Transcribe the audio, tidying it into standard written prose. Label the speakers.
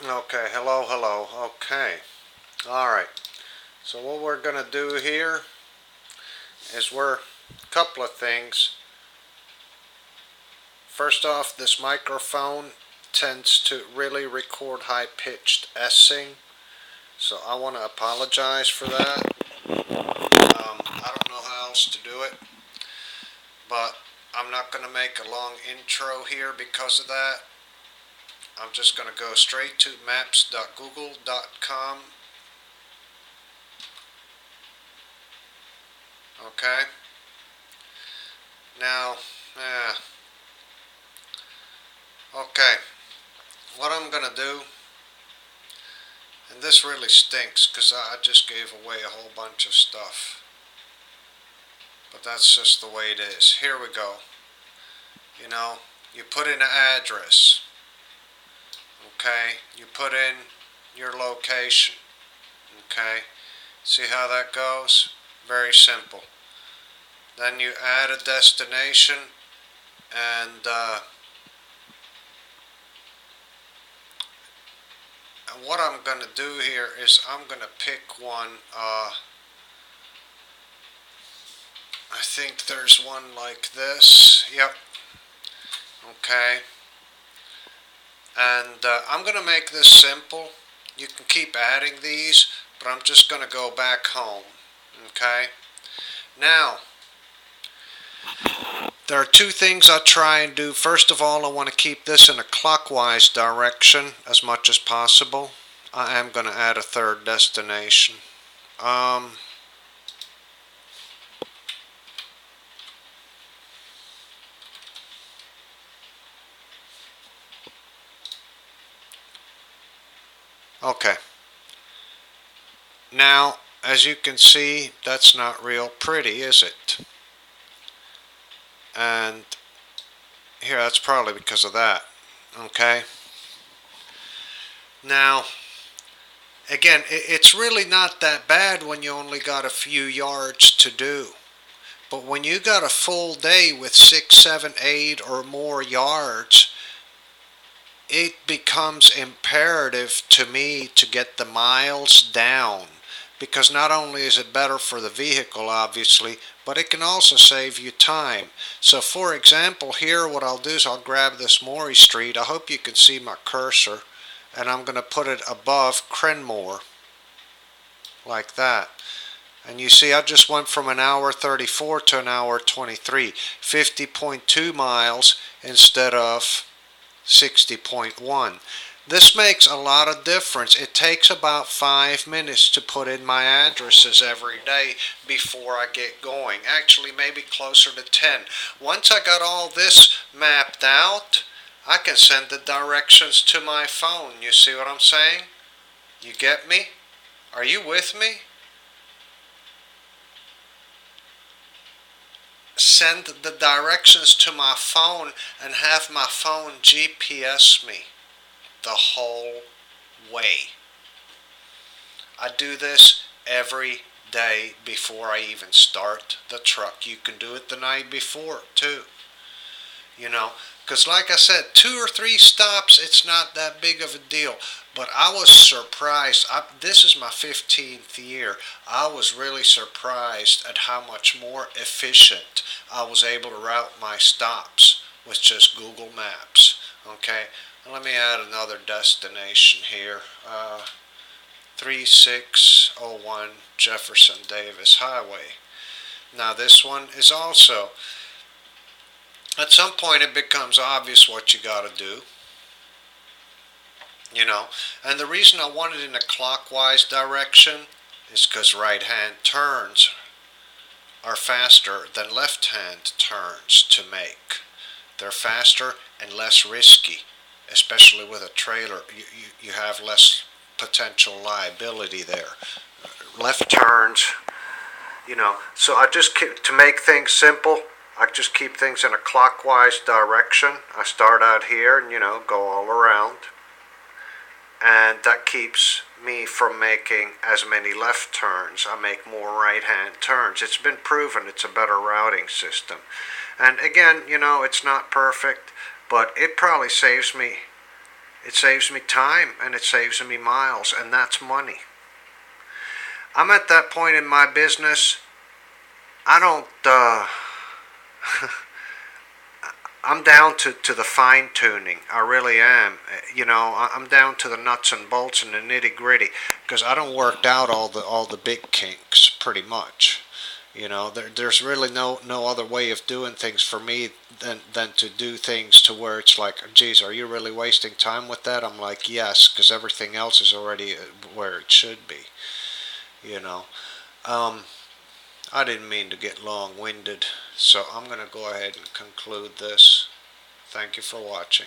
Speaker 1: Okay, hello. Okay, alright. So, what we're going to do here is a couple of things. First off, this microphone tends to really record high pitched S-ing, so I want to apologize for that. I don't know how else to do it, but I'm not going to make a long intro here because of that. I'm just going to go straight to maps.google.com. Okay. Now, okay. What I'm going to do, and this really stinks because I just gave away a whole bunch of stuff. But that's just the way it is. Here we go. You know, you put in an address. Okay. You put in your location. Okay. See how that goes? Very simple. Then you add a destination, and what I'm going to do here is I'm going to pick one. I think there's one like this. Yep. Okay. And I'm going to make this simple. You can keep adding these, but I'm just going to go back home. Okay. Now, there are two things I try and do. First of all, I want to keep this in a clockwise direction as much as possible. I am going to add a third destination. Um, okay. Now, as you can see, that's not real pretty, is it? And here, that's probably because of that. Okay. Now, again, it's really not that bad when you only got a few yards to do. But when you got a full day with 6, 7, 8 or more yards, it becomes imperative to me to get the miles down. Because not only is it better for the vehicle, obviously, but it can also save you time. So, for example, here what I'll do is I'll grab this Maury Street. I hope you can see my cursor. And I'm going to put it above Crenmore, like that. And you see I just went from an hour 34 to an hour 23, 50.2 miles instead of 60.1. This makes a lot of difference. It takes about 5 minutes to put in my addresses every day before I get going. Actually, maybe closer to 10. Once I got all this mapped out, I can send the directions to my phone. You see what I'm saying? You get me? Are you with me? Send the directions to my phone and have my phone GPS me the whole way. I do this every day before I even start the truck. You can do it the night before too. You know, because like I said, 2 or 3 stops, it's not that big of a deal. But I was surprised. This is my 15th year. I was really surprised at how much more efficient I was able to route my stops with just Google Maps. Okay, let me add another destination here. 3601 Jefferson Davis Highway. Now this one is also, at some point it becomes obvious what you got to do. You know, and the reason I want it in a clockwise direction is because right hand turns are faster than left hand turns to make. They're faster and less risky, especially with a trailer. You have less potential liability there. Left turns, so I just keep, to make things simple, I just keep things in a clockwise direction. I start out here and, go all around. And that keeps me from making as many left turns. I make more right-hand turns. It's been proven it's a better routing system. And again, it's not perfect, but it probably saves me It saves me time and it saves me miles, and that's money. I'm at that point in my business. I don't. I'm down to the fine tuning. I really am. I'm down to the nuts and bolts and the nitty gritty because I don't work out all the big kinks pretty much. There's really no other way of doing things for me than to do things to where it's like, geez, are you really wasting time with that? I'm like, yes, because everything else is already where it should be. You know. Um, I didn't mean to get long-winded, so I'm going to go ahead and conclude this. Thank you for watching.